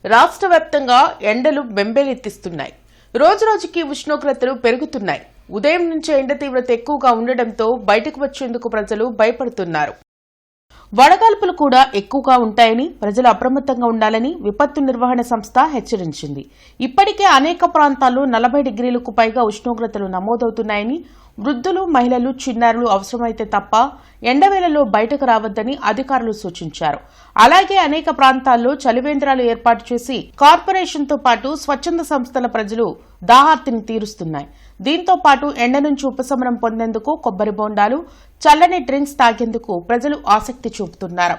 రాష్ట్ర వ్యాప్తంగా ఎండలు బెంబేలెత్తిస్తున్నాయి. రోజురోజుకి ఉష్ణోగ్రతలు పెరుగుతున్నాయి. ఉదయం నుంచే ఎండ తీవ్రత ఎక్కువగా ఉండడంతో బయటకు వచ్చేందుకు ప్రజలు భయపడుతున్నారు. వడగాల్పులు కూడా ఎక్కువగా ఉంటాయని ప్రజలు అప్రమత్తంగా ఉండాలని విపత్తు నిర్వహణ సంస్థ హెచ్చరించింది. ఇప్పటికే అనేక ప్రాంతాల్లో 40 డిగ్రీలకు పైగా ఉష్ణోగ్రతలు నమోదవుతున్నాయని, వృద్ధులు, మహిళలు, చిన్నారులు అవసరమైతే తప్ప ఎండవేళలో బయటకు రావద్దని అధికారులు సూచించారు. అలాగే అనేక ప్రాంతాల్లో చలివేంద్రాలు ఏర్పాటు చేసి కార్పొరేషన్తో పాటు స్వచ్ఛంద సంస్థల ప్రజలు దాహార్తిని తీరుస్తున్నాయి. దీంతో పాటు ఎండ నుంచి ఉపశమనం పొందేందుకు కొబ్బరి బోండాలు, చల్లని డ్రింక్స్ తాగేందుకు ప్రజలు ఆసక్తి చూపుతున్నారు.